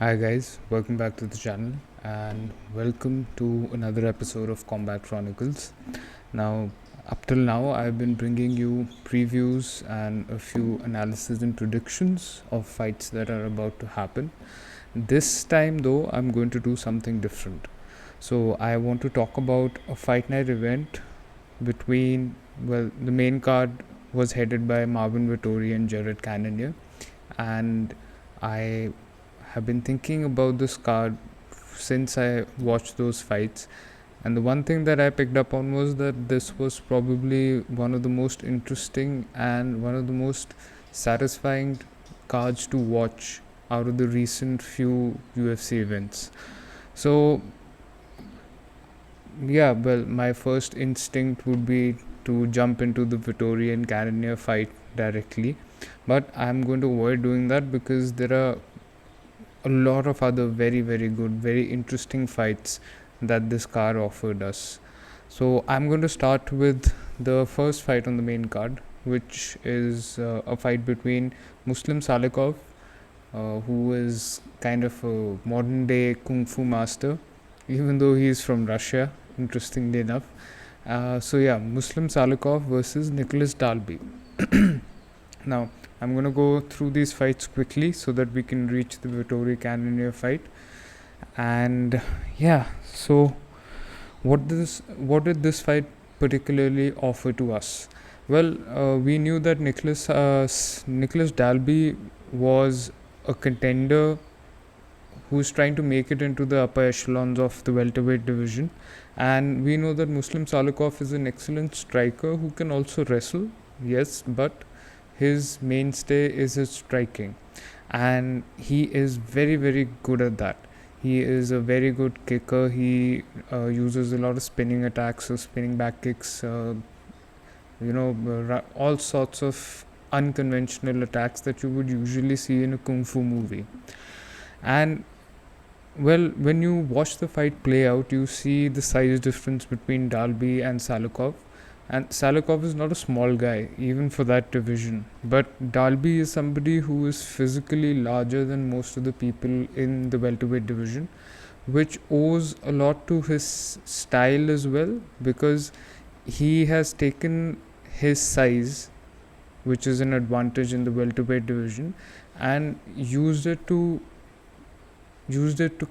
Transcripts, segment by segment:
Hi guys, welcome back to the channel and welcome to another episode of Combat Chronicles. Now, up till now, I've been bringing you previews and a few analysis and predictions of fights that are about to happen. This time, though, I'm going to do something different. So, I want to talk about a fight night event the main card was headed by Marvin Vettori and Cannonier, and I have been thinking about this card since I watched those fights, and the one thing that I picked up on was that this was probably one of the most interesting and one of the most satisfying cards to watch out of the recent few UFC events. So my first instinct would be to jump into the Vettori and Cannonier fight directly, but I'm going to avoid doing that because there are a lot of other very good, very interesting fights that this card offered us. So I'm going to start with the first fight on the main card, which is a fight between Muslim Salikhov, who is kind of a modern day kung fu master, even though he is from Russia, interestingly enough. Muslim Salikhov versus Nicholas Dalby. Now, I'm going to go through these fights quickly so that we can reach the Vettori Cannonier fight. And so what did this fight particularly offer to us? Well, we knew that Nicholas Dalby was a contender who's trying to make it into the upper echelons of the welterweight division, and we know that Muslim Salikhov is an excellent striker who can also wrestle, yes, but his mainstay is his striking, and he is very good at that. He is a very good kicker. He uses a lot of spinning attacks or spinning back kicks, all sorts of unconventional attacks that you would usually see in a kung fu movie. And when you watch the fight play out, you see the size difference between Dalby and Salikhov. And Salikhov is not a small guy, even for that division. But Dalby is somebody who is physically larger than most of the people in the welterweight division, which owes a lot to his style as well, because he has taken his size, which is an advantage in the welterweight division, and used it to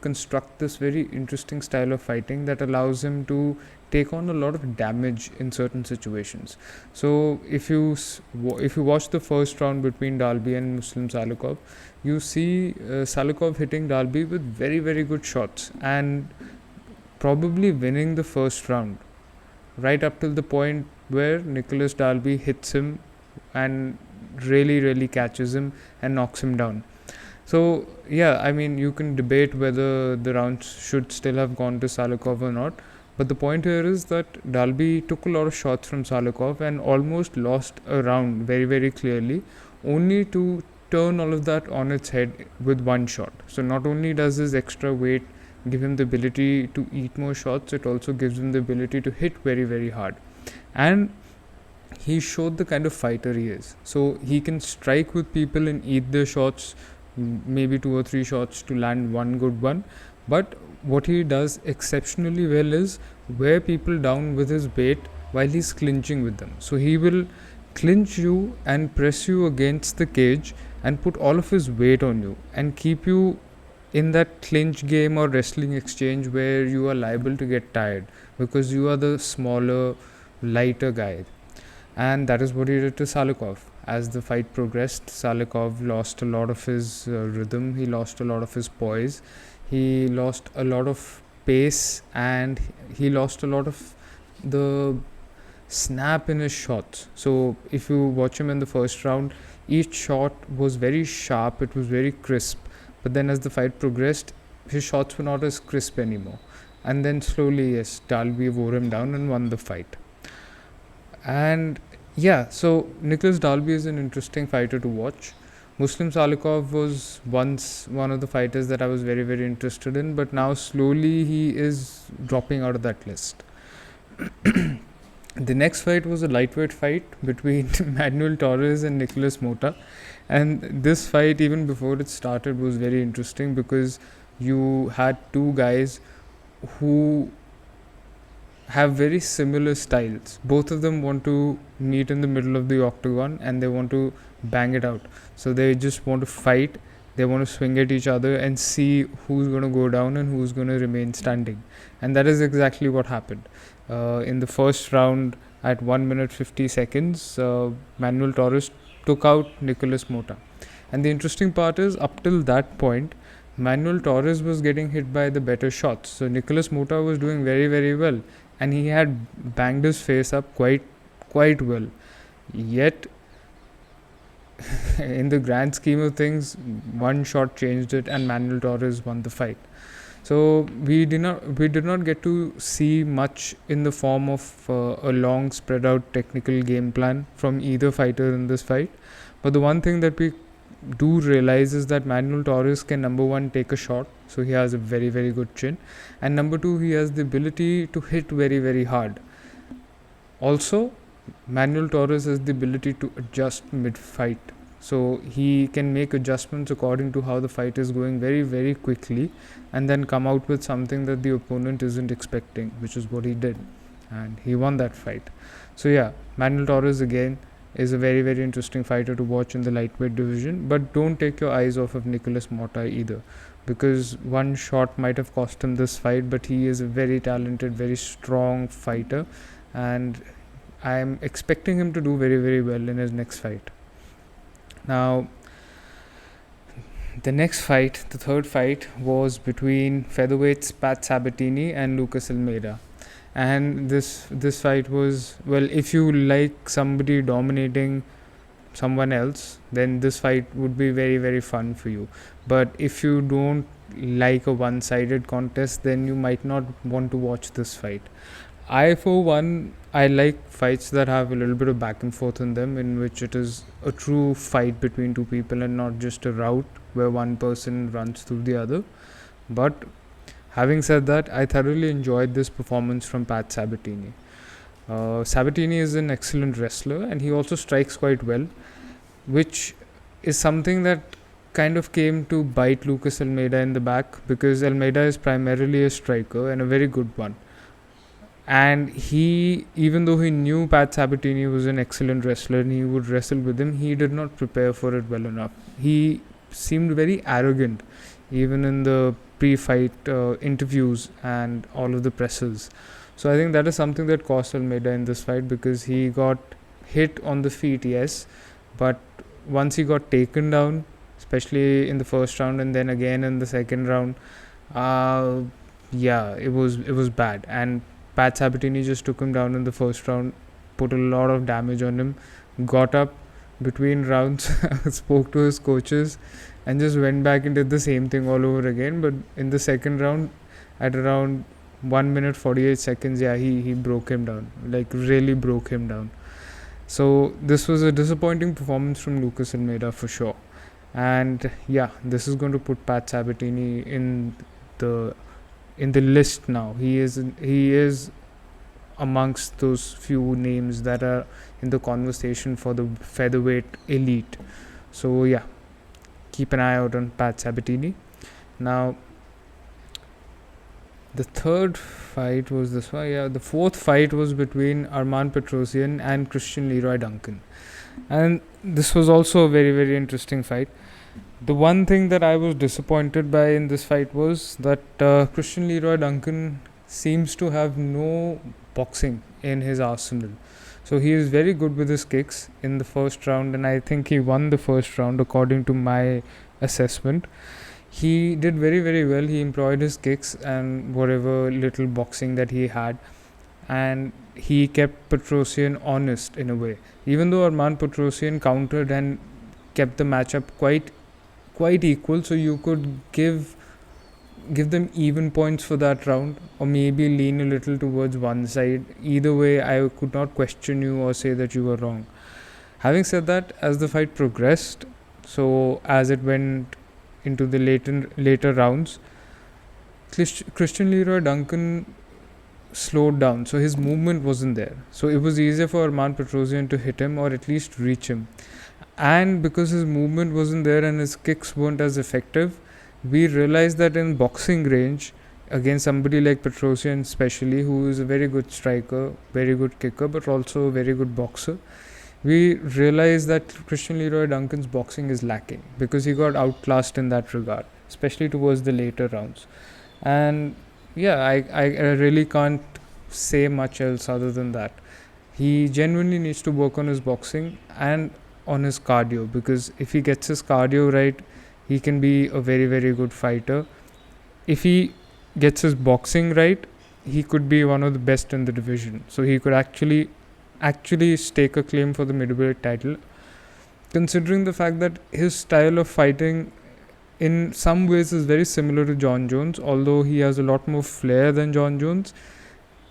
construct this very interesting style of fighting that allows him to take on a lot of damage in certain situations. So if you watch the first round between Dalby and Muslim Salikhov, you see Salikhov hitting Dalby with very good shots and probably winning the first round, right up till the point where Nicholas Dalby hits him and really catches him and knocks him down. So you can debate whether the rounds should still have gone to Salikhov or not, but the point here is that Dalby took a lot of shots from Salikhov and almost lost a round very clearly, only to turn all of that on its head with one shot. So not only does his extra weight give him the ability to eat more shots, it also gives him the ability to hit very hard. And he showed the kind of fighter he is. So he can strike with people and eat their shots, maybe 2 or 3 shots to land one good one. But what he does exceptionally well is wear people down with his weight while he's clinching with them. So he will clinch you and press you against the cage and put all of his weight on you and keep you in that clinch game or wrestling exchange where you are liable to get tired because you are the smaller, lighter guy. And that is what he did to Salikhov. As the fight progressed, Salikhov lost a lot of his rhythm, he lost a lot of his poise, he lost a lot of pace, and he lost a lot of the snap in his shots. So if you watch him in the first round, each shot was very sharp, it was very crisp, but then as the fight progressed, his shots were not as crisp anymore. And then slowly, yes, Dalby wore him down and won the fight. And so Nicholas Dalby is an interesting fighter to watch. Muslim Salikhov was once one of the fighters that I was very interested in, but now slowly he is dropping out of that list. The next fight was a lightweight fight between Manuel Torres and Nicholas Motta, And this fight, even before it started, was very interesting because you had two guys who have very similar styles. Both of them want to meet in the middle of the octagon and they want to bang it out. So they just want to fight, they want to swing at each other and see who's going to go down and who's going to remain standing. And that is exactly what happened. In the first round, at 1 minute 50 seconds, Manuel Torres took out Nicolas Motta. And the interesting part is, up till that point, Manuel Torres was getting hit by the better shots. So Nicolas Motta was doing very, very well. And he had banged his face up quite well. Yet, in the grand scheme of things, one shot changed it and Manuel Torres won the fight. So we did not get to see much in the form of a long spread out technical game plan from either fighter in this fight. But the one thing that we do realize is that Manuel Torres can, number one, take a shot, so he has a very, very good chin, and number two, he has the ability to hit very, very hard. Also, Manuel Torres has the ability to adjust mid-fight, so he can make adjustments according to how the fight is going very, very quickly, and then come out with something that the opponent isn't expecting, which is what he did, and he won that fight. So yeah, Manuel Torres again is a very, very interesting fighter to watch in the lightweight division, but don't take your eyes off of Nicolas Motta either, because one shot might have cost him this fight, but he is a very talented, very strong fighter, and I am expecting him to do very, very well in his next fight. Now, the next fight, the third fight, was between featherweights Pat Sabatini and Lucas Almeida. And this fight was, well, if you like somebody dominating someone else, then this fight would be very, very fun for you. But if you don't like a one-sided contest, then you might not want to watch this fight. I, for one, I like fights that have a little bit of back and forth in them, in which it is a true fight between two people and not just a rout where one person runs through the other. But having said that, I thoroughly enjoyed this performance from Pat Sabatini. Sabatini is an excellent wrestler and he also strikes quite well, which is something that kind of came to bite Lucas Almeida in the back, because Almeida is primarily a striker and a very good one. And he, even though he knew Pat Sabatini was an excellent wrestler and he would wrestle with him, he did not prepare for it well enough. He seemed very arrogant, even in the pre-fight interviews and all of the presses. So I think that is something that cost Almeida in this fight, because he got hit on the feet, yes, but once he got taken down, especially in the first round and then again in the second round, it was bad. And Pat Sabatini just took him down in the first round, put a lot of damage on him, got up between rounds, spoke to his coaches, and just went back and did the same thing all over again. But in the second round, at around 1 minute 48 seconds, he broke him down, like really broke him down. So this was a disappointing performance from Lucas Almeida for sure. And yeah, this is going to put Pat Sabatini in the list now. He is amongst those few names that are in the conversation for the featherweight elite. So yeah, keep an eye out on Pat Sabatini. Now, the third fight was this one. Yeah, the fourth fight was between Arman Petrosyan and Christian Leroy Duncan, and this was also a very, very interesting fight. The one thing that I was disappointed by in this fight was that Christian Leroy Duncan seems to have no boxing in his arsenal. So he is very good with his kicks in the first round, and I think he won the first round according to my assessment. He did very, very well. He employed his kicks and whatever little boxing that he had, and he kept Petrosyan honest in a way. Even though Arman Petrosyan countered and kept the matchup quite equal, so you could give them even points for that round, or maybe lean a little towards one side. Either way, I could not question you or say that you were wrong. Having said that, as the fight progressed, so as it went into the later rounds, Christian Leroy Duncan slowed down, so his movement wasn't there. So it was easier for Arman Petrosyan to hit him or at least reach him. and because his movement wasn't there and his kicks weren't as effective, we realized that in boxing range, against somebody like Petrosyan especially, who is a very good striker, very good kicker, but also a very good boxer, we realized that Christian Leroy Duncan's boxing is lacking because he got outclassed in that regard, especially towards the later rounds. And yeah, I really can't say much else other than that. He genuinely needs to work on his boxing and on his cardio, because if he gets his cardio right, he can be a very, very good fighter. If he gets his boxing right, he could be one of the best in the division. So he could actually stake a claim for the middleweight title, considering the fact that his style of fighting in some ways is very similar to Jon Jones, although he has a lot more flair than Jon Jones.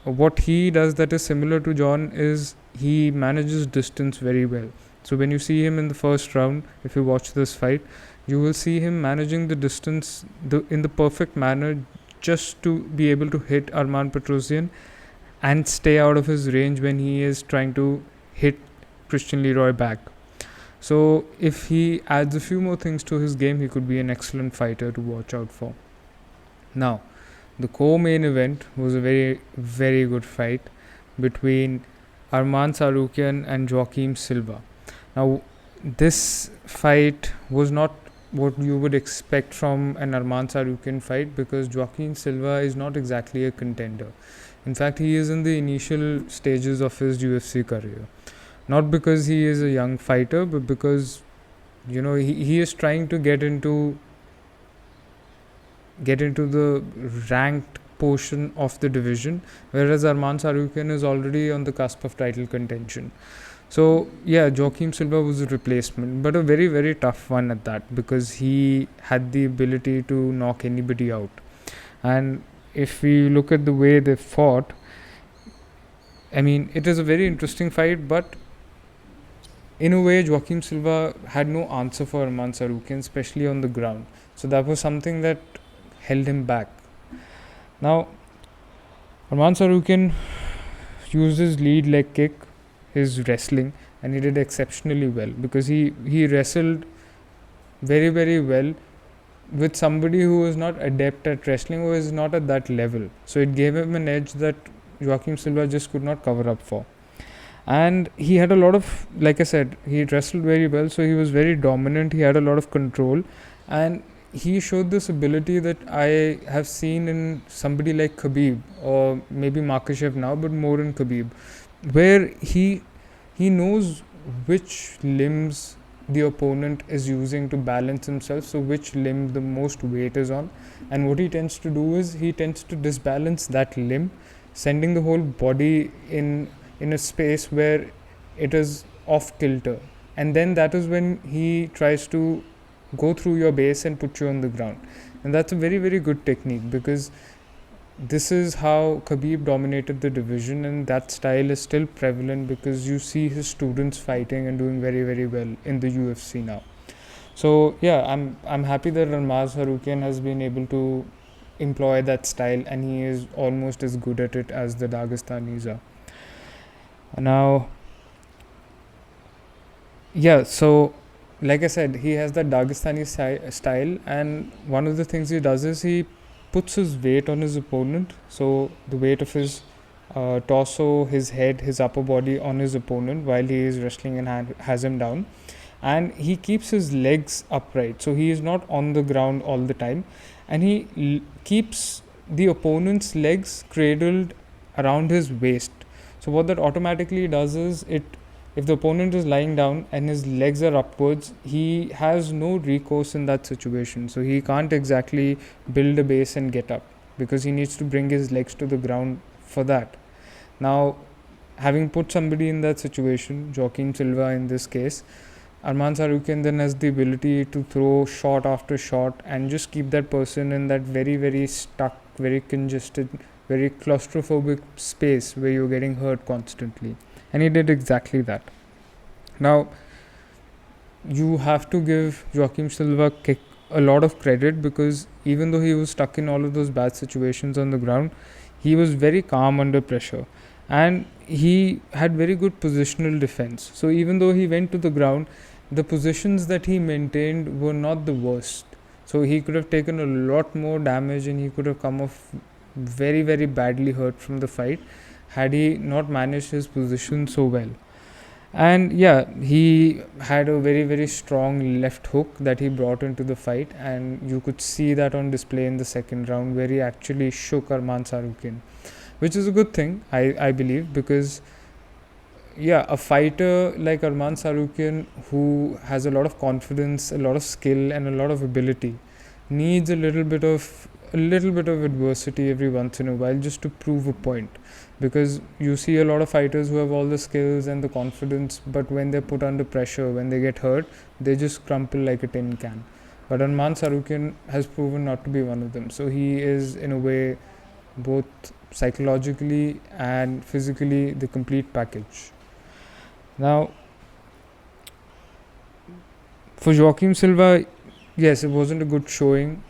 What he does that is similar to Jon is he manages distance very well. So when you see him in the first round, if you watch this fight, you will see him managing the distance in the perfect manner, just to be able to hit Arman Petrosyan and stay out of his range when he is trying to hit Christian Leroy back. So if he adds a few more things to his game, he could be an excellent fighter to watch out for. Now, the co-main event was a very, very good fight between Arman Tsarukyan and Joaquim Silva. Now, this fight was not what you would expect from an Arman Tsarukyan fight, because Joaquim Silva is not exactly a contender. In fact, he is in the initial stages of his UFC career. Not because he is a young fighter, but because, he is trying to get into the ranked portion of the division, whereas Arman Tsarukyan is already on the cusp of title contention. So yeah, Joaquim Silva was a replacement, but a very, very tough one at that, because he had the ability to knock anybody out. And if we look at the way they fought, I mean, it is a very interesting fight, but in a way, Joaquim Silva had no answer for Arman Tsarukyan, especially on the ground. So that was something that held him back. Now, Arman Tsarukyan used his lead leg kick, his wrestling, and he did exceptionally well, because he wrestled very, very well with somebody who was not adept at wrestling, who is not at that level. So it gave him an edge that Joaquim Silva just could not cover up for. And he had a lot of, like I said, he wrestled very well, so he was very dominant, he had a lot of control, and he showed this ability that I have seen in somebody like Khabib, or maybe Makhachev now, but more in Khabib, where he knows which limbs the opponent is using to balance himself, so which limb the most weight is on, and what he tends to do is he tends to disbalance that limb, sending the whole body in a space where it is off kilter, and then that is when he tries to go through your base and put you on the ground. And that's a very, very good technique, because this is how Khabib dominated the division, and that style is still prevalent, because you see his students fighting and doing very, very well in the UFC now. So yeah, I'm happy that Arman Tsarukyan has been able to employ that style, and he is almost as good at it as the Dagestanis are. Now, yeah, so like I said, he has that Dagestani style, and one of the things he does is he puts his weight on his opponent, so the weight of his torso, his head, his upper body on his opponent while he is wrestling and has him down, and he keeps his legs upright, so he is not on the ground all the time, and he keeps the opponent's legs cradled around his waist. So what that automatically does is, if the opponent is lying down and his legs are upwards, he has no recourse in that situation. So he can't exactly build a base and get up, because he needs to bring his legs to the ground for that. Now, having put somebody in that situation, Joaquim Silva in this case, Arman Tsarukyan then has the ability to throw shot after shot and just keep that person in that very, very stuck, very congested, very claustrophobic space where you're getting hurt constantly. And he did exactly that. Now, you have to give Joaquim Silva a lot of credit, because even though he was stuck in all of those bad situations on the ground, he was very calm under pressure, and he had very good positional defense. So even though he went to the ground, the positions that he maintained were not the worst. So he could have taken a lot more damage and he could have come off very, very badly hurt from the fight had he not managed his position so well. And yeah, he had a very, very strong left hook that he brought into the fight, and you could see that on display in the second round where he actually shook Arman Tsarukyan, which is a good thing, I believe, because yeah, a fighter like Arman Tsarukyan, who has a lot of confidence, a lot of skill, and a lot of ability, needs a little bit of adversity every once in a while just to prove a point. Because you see a lot of fighters who have all the skills and the confidence, but when they're put under pressure, when they get hurt, they just crumple like a tin can. But Arman Tsarukyan has proven not to be one of them. So he is, in a way, both psychologically and physically the complete package. Now, for Joaquim Silva, yes, it wasn't a good showing,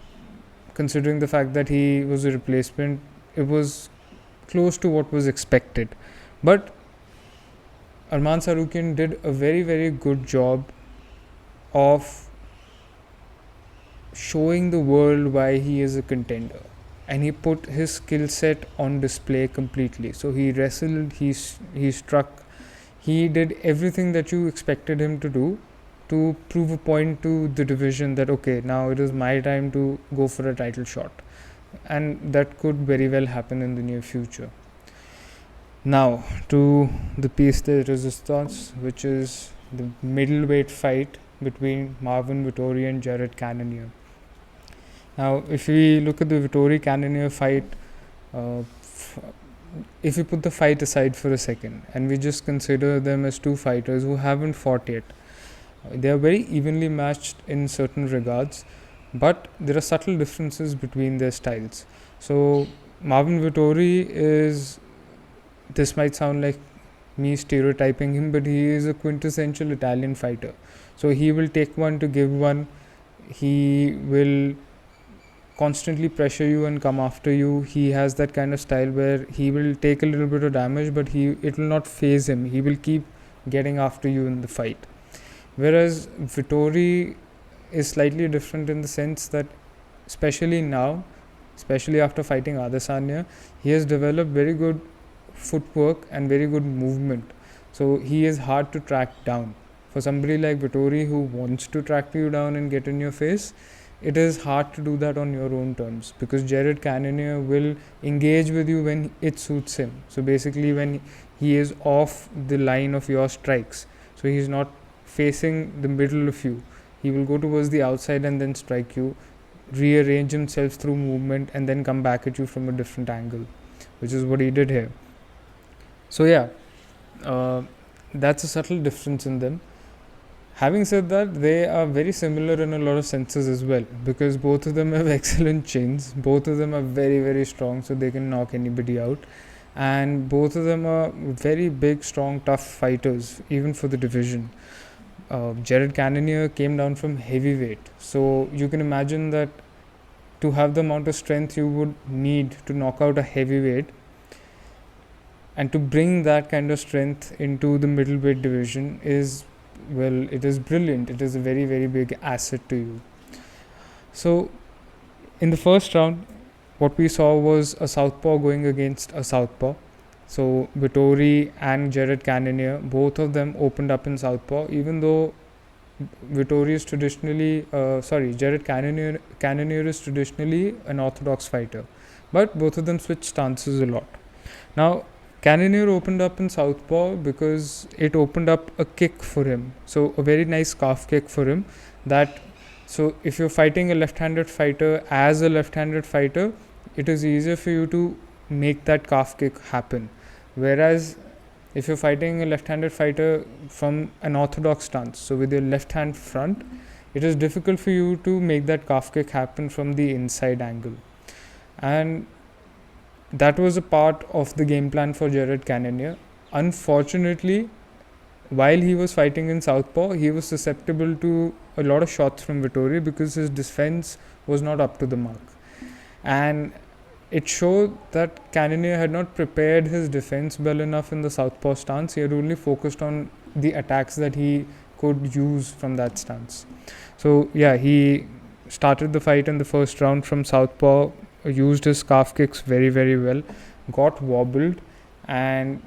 considering the fact that he was a replacement. It was close to what was expected. But Arman Tsarukyan did a very, very good job of showing the world why he is a contender. And he put his skill set on display completely. So he wrestled, he struck, he did everything that you expected him to do to prove a point to the division that okay, now it is my time to go for a title shot. And that could very well happen in the near future. Now to the piece de resistance, which is the middleweight fight between Marvin Vettori and Jared Cannonier. Now if we look at the Vettori Cannonier fight, if we put the fight aside for a second and we just consider them as two fighters who haven't fought yet, they are very evenly matched in certain regards, but there are subtle differences between their styles. So Marvin Vettori is, this might sound like me stereotyping him, but he is a quintessential Italian fighter. So he will take one to give one, he will constantly pressure you and come after you. He has that kind of style where he will take a little bit of damage, but it will not faze him. He will keep getting after you in the fight. Whereas Vettori is slightly different in the sense that, especially now, especially after fighting Adesanya, he has developed very good footwork and very good movement. So he is hard to track down. For somebody like Vettori who wants to track you down and get in your face, it is hard to do that on your own terms, because Jared Cannonier will engage with you when it suits him. So basically when he is off the line of your strikes, so he is not facing the middle of you, he will go towards the outside and then strike you, rearrange himself through movement and then come back at you from a different angle, which is what he did here. So yeah, that's a subtle difference in them. Having said that, they are very similar in a lot of senses as well, because both of them have excellent chins, both of them are very, very strong, so they can knock anybody out, and both of them are very big, strong, tough fighters, even for the division. Jared Cannonier came down from heavyweight, so you can imagine that to have the amount of strength you would need to knock out a heavyweight, and to bring that kind of strength into the middleweight division is, well, it is brilliant. It is a very, very big asset to you. So in the first round, what we saw was a southpaw going against a southpaw. So Vettori and Jared Cannonier, both of them opened up in southpaw, even though Vettori is traditionally, Jared Cannonier is traditionally an orthodox fighter, but both of them switched stances a lot. Now Cannonier opened up in southpaw because it opened up a kick for him, so a very nice calf kick for him. So if you're fighting a left-handed fighter as a left-handed fighter, it is easier for you to make that calf kick happen. Whereas if you're fighting a left-handed fighter from an orthodox stance, so with your left hand front, it is difficult for you to make that calf kick happen from the inside angle. And that was a part of the game plan for Jared Cannonier. Unfortunately, while he was fighting in southpaw, he was susceptible to a lot of shots from Vettori because his defense was not up to the mark. And it showed that Cannonier had not prepared his defense well enough in the southpaw stance. He had only focused on the attacks that he could use from that stance. So yeah, he started the fight in the first round from southpaw, used his calf kicks very, very well, got wobbled, and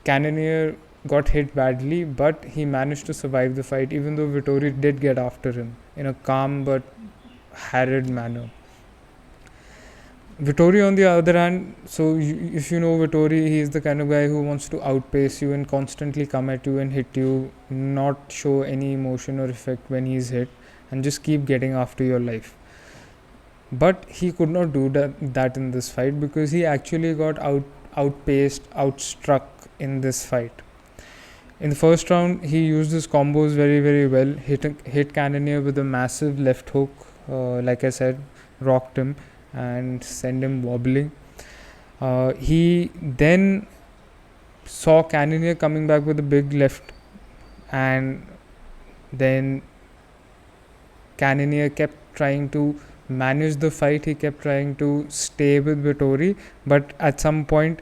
Cannonier got hit badly, but he managed to survive the fight, even though Vettori did get after him in a calm but harried manner. Vettori, on the other hand, so if you know Vettori, he is the kind of guy who wants to outpace you and constantly come at you and hit you, not show any emotion or effect when he's hit, and just keep getting after your life. But he could not do that in this fight, because he actually got outpaced, outstruck in this fight. In the first round, he used his combos very, very well. Hit Cannonier with a massive left hook, like I said, rocked him and sent him wobbling. He then saw Cannonier coming back with a big left, and then Cannonier kept trying to manage the fight. He kept trying to stay with Vettori, but at some point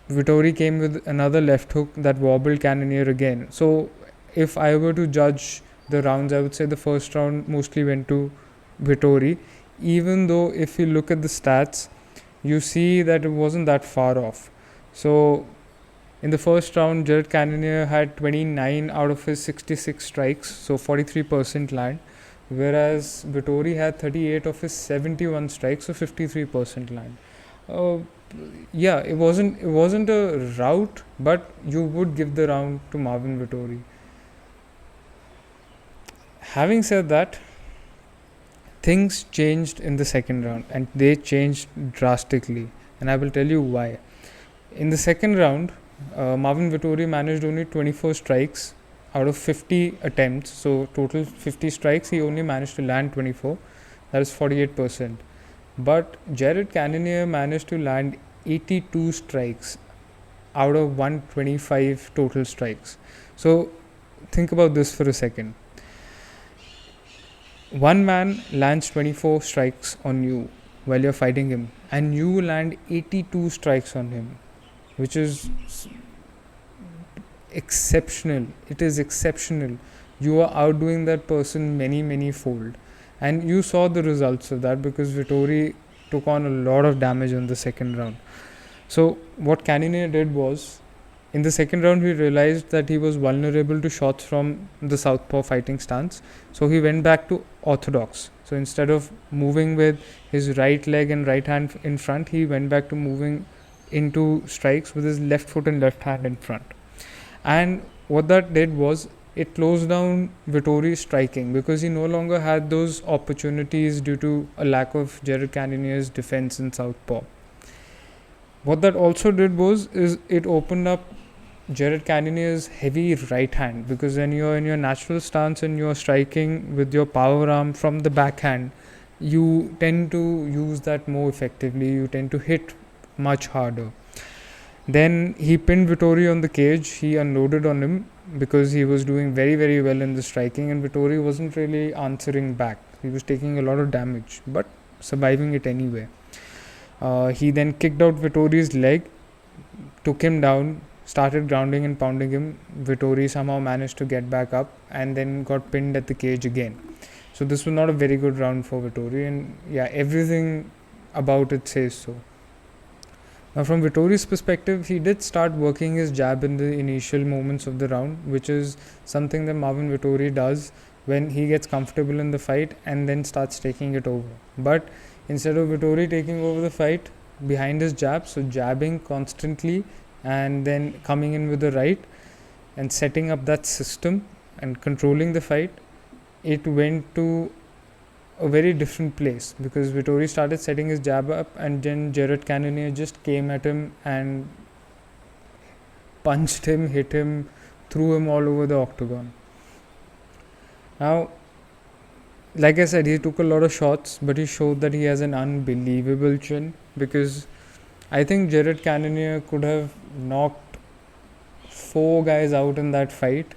Vettori came with another left hook that wobbled Cannonier again. So if I were to judge the rounds, I would say the first round mostly went to Vettori, even though if you look at the stats, you see that it wasn't that far off. So in the first round, Jared Cannonier had 29 out of his 66 strikes, so 43% land, whereas Vettori had 38 of his 71 strikes, so 53% land. Yeah, it wasn't a rout, but you would give the round to Marvin Vettori. Having said that, things changed in the second round, and they changed drastically, and I will tell you why. In the second round, Marvin Vettori managed only 24 strikes out of 50 attempts, so total 50 strikes, he only managed to land 24, that is 48%. But Jared Cannonier managed to land 82 strikes out of 125 total strikes. So think about this for a second. One man lands 24 strikes on you while you're fighting him, and you land 82 strikes on him, which is exceptional. It is exceptional. You are outdoing that person many fold, and you saw the results of that, because Vettori took on a lot of damage in the second round. So what Cannonier did was, in the second round, he realized that he was vulnerable to shots from the southpaw fighting stance. So he went back to orthodox. So instead of moving with his right leg and right hand in front, he went back to moving into strikes with his left foot and left hand in front. And what that did was, it closed down Vettori's striking, because he no longer had those opportunities due to a lack of Jared Cannonier's defense in southpaw. What that also did was, it opened up Jared Cannonier's heavy right hand, because when you're in your natural stance and you're striking with your power arm from the backhand, you tend to use that more effectively, you tend to hit much harder. Then he pinned Vettori on the cage, he unloaded on him, because he was doing very well in the striking, and Vettori wasn't really answering back. He was taking a lot of damage, but surviving it anyway. He then kicked out Vettori's leg, took him down, started grounding and pounding him. Vettori somehow managed to get back up and then got pinned at the cage again. So this was not a very good round for Vettori, and yeah, everything about it says so. Now from Vettori's perspective, he did start working his jab in the initial moments of the round, which is something that Marvin Vettori does when he gets comfortable in the fight and then starts taking it over. But instead of Vettori taking over the fight behind his jab, so jabbing constantly and then coming in with the right and setting up that system and controlling the fight, it went to a very different place, because Vettori started setting his jab up, and then Jared Cannonier just came at him and punched him, hit him, threw him all over the octagon. Now, like I said, he took a lot of shots, but he showed that he has an unbelievable chin, because I think Jared Cannonier could have knocked 4 guys out in that fight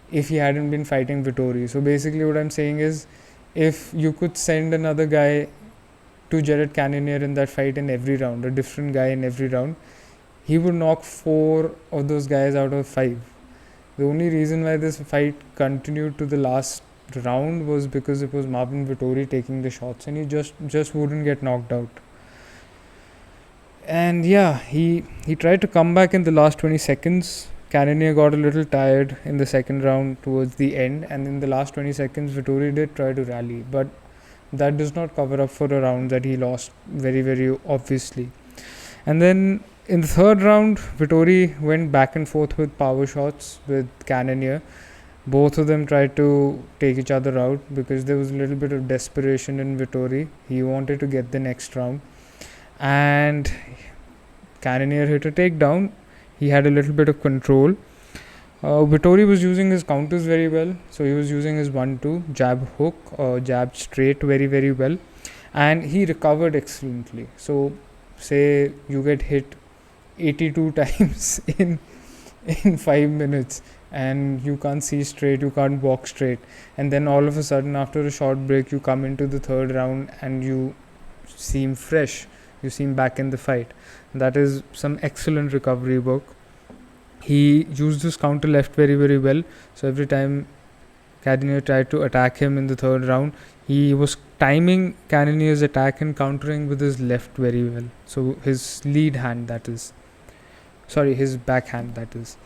if he hadn't been fighting Vettori. So basically what I'm saying is, if you could send another guy to Jared Cannonier in that fight in every round, a different guy in every round, he would knock 4 of those guys out of 5. The only reason why this fight continued to the last round was because it was Marvin Vettori taking the shots, and he just wouldn't get knocked out. And yeah, he tried to come back in the last 20 seconds. Cannonier got a little tired in the second round towards the end, and in the last 20 seconds, Vettori did try to rally, but that does not cover up for a round that he lost very, very obviously. And then in the third round, Vettori went back and forth with power shots with Cannonier. Both of them tried to take each other out because there was a little bit of desperation in Vettori. He wanted to get the next round. And Cannonier hit a takedown. He had a little bit of control. Vettori was using his counters very well. So he was using his 1-2, jab hook, jab straight very, very well. And he recovered excellently. So say you get hit 82 times in 5 minutes and you can't see straight, you can't walk straight, and then all of a sudden after a short break you come into the third round and you seem fresh, you seem back in the fight. That is some excellent recovery work. He used his counter left very, very well. So every time Cannonier tried to attack him in the third round, he was timing Cannonier's attack and countering with his left very well. So his lead hand, that is. Sorry, his backhand, that is.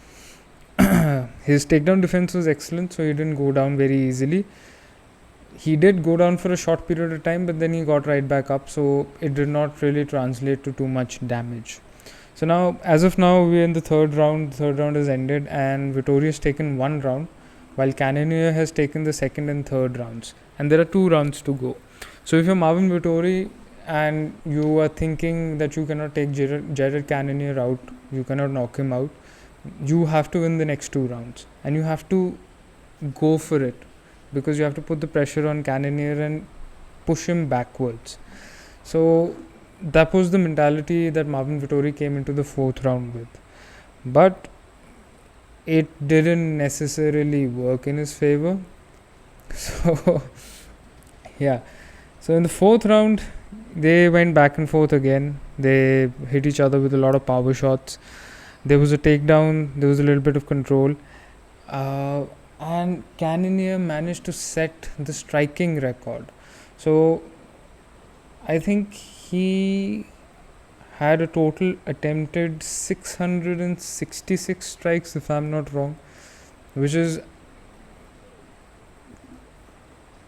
His takedown defense was excellent, so he didn't go down very easily. He did go down for a short period of time, but then he got right back up, so it did not really translate to too much damage. So now, as of now, we're in the third round. The third round has ended, and Vettori has taken one round, while Cannonier has taken the second and third rounds. And there are 2 rounds to go. So if you're Marvin Vettori and you are thinking that you cannot take Jared Cannonier out, you cannot knock him out, you have to win the next 2 rounds. And you have to go for it, because you have to put the pressure on Cannonier and push him backwards. So that was the mentality that Marvin Vettori came into the 4th round with. But it didn't necessarily work in his favor. So yeah. So in the 4th round, they went back and forth again. They hit each other with a lot of power shots. There was a takedown. There was a little bit of control. And Cannonier managed to set the striking record. So I think he had a total attempted 666 strikes, if I'm not wrong, which is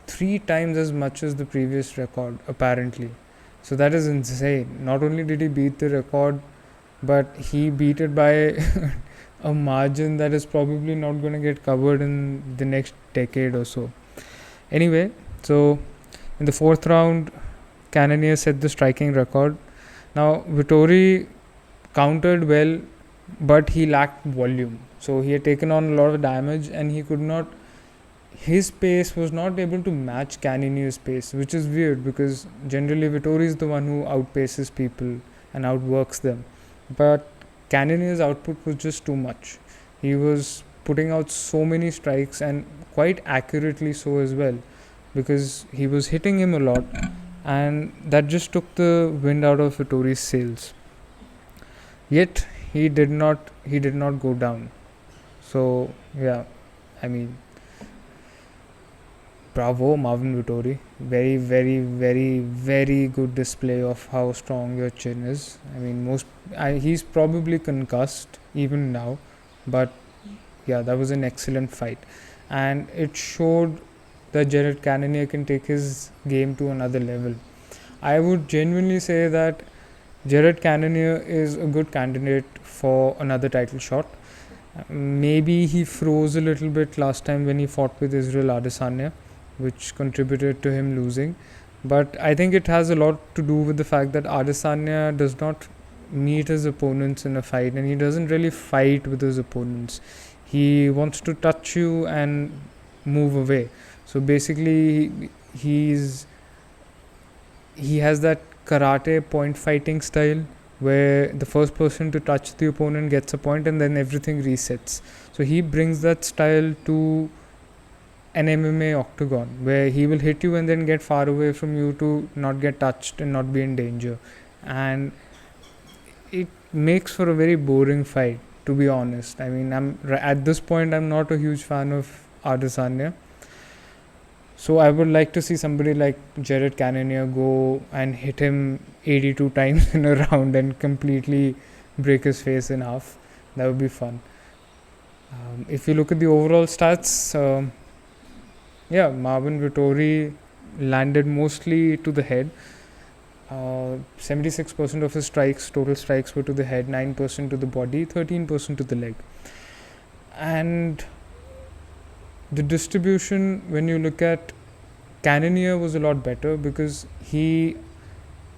3 times as much as the previous record, apparently. So that is insane. Not only did he beat the record, but he beat it by a margin that is probably not going to get covered in the next decade or so. Anyway, so in the 4th round, Cannonier set the striking record. Now, Vettori countered well, but he lacked volume. So he had taken on a lot of damage, and he could not, his pace was not able to match Cannonier's pace, which is weird because generally Vettori is the one who outpaces people and outworks them. But Cannonier's output was just too much. He was putting out so many strikes, and quite accurately so as well, because he was hitting him a lot, and that just took the wind out of Vettori's sails. Yet he did not go down. So yeah, I mean, bravo Marvin Vettori. Very, very, very, very good display of how strong your chin is. I mean, he's probably concussed even now, but yeah, that was an excellent fight, and it showed that Jared Cannonier can take his game to another level. I would genuinely say that Jared Cannonier is a good candidate for another title shot. Maybe he froze a little bit last time when he fought with Israel Adesanya, which contributed to him losing. But I think it has a lot to do with the fact that Adesanya does not meet his opponents in a fight, and he doesn't really fight with his opponents. He wants to touch you and move away. So basically, he has that karate point fighting style where the first person to touch the opponent gets a point and then everything resets. So he brings that style to an MMA octagon where he will hit you and then get far away from you to not get touched and not be in danger. And it makes for a very boring fight. to be honest. I mean, at this point I'm not a huge fan of Adesanya. So I would like to see somebody like Jared Cannonier go and hit him 82 times in a round and completely break his face in half. That would be fun. If you look at the overall stats, Marvin Vettori landed mostly to the head. 76% of his total strikes were to the head, 9% to the body, 13% to the leg. And the distribution, when you look at Cannonier, was a lot better because he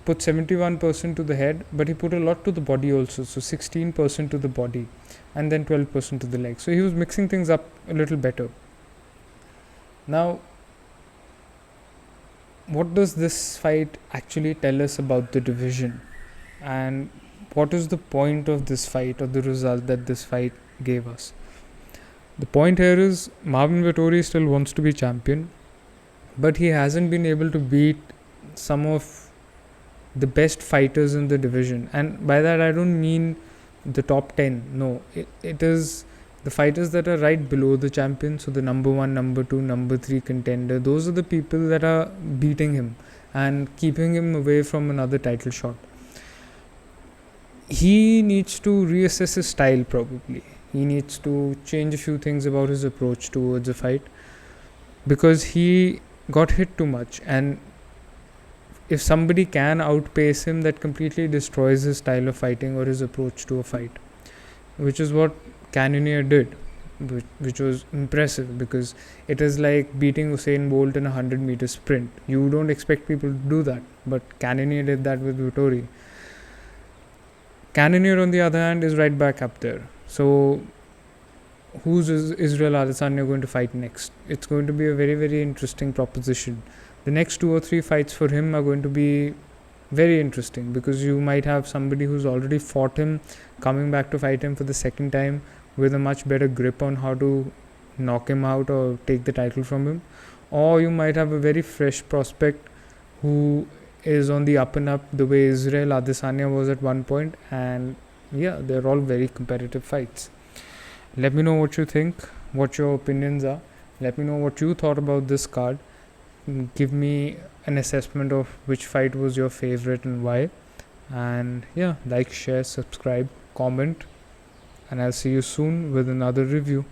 put 71% to the head, but he put a lot to the body also. So 16% to the body and then 12% to the leg. So he was mixing things up a little better. Now, what does this fight actually tell us about the division? And what is the point of this fight or the result that this fight gave us? The point here is Marvin Vettori still wants to be champion, but he hasn't been able to beat some of the best fighters in the division. And by that I don't mean the top 10. No, it is the fighters that are right below the champion. So the number 1, number 2, number 3 contender. Those are the people that are beating him and keeping him away from another title shot. He needs to reassess his style probably. He needs to change a few things about his approach towards a fight because he got hit too much, and if somebody can outpace him, that completely destroys his style of fighting or his approach to a fight, which is what Cannonier did, which was impressive because it is like beating Usain Bolt in a 100-meter sprint. You don't expect people to do that, but Cannonier did that with Vettori. Cannonier, on the other hand, is right back up there. So, who's Israel Adesanya going to fight next? It's going to be a very, very interesting proposition. The next 2 or 3 fights for him are going to be very interesting because you might have somebody who's already fought him coming back to fight him for the second time with a much better grip on how to knock him out or take the title from him. Or you might have a very fresh prospect who is on the up and up the way Israel Adesanya was at one point, and they're all very competitive fights. Let me know what you think, what your opinions are. Let me know what you thought about this card. Give me an assessment of which fight was your favorite and why. And like, share, subscribe, comment, and I'll see you soon with another review.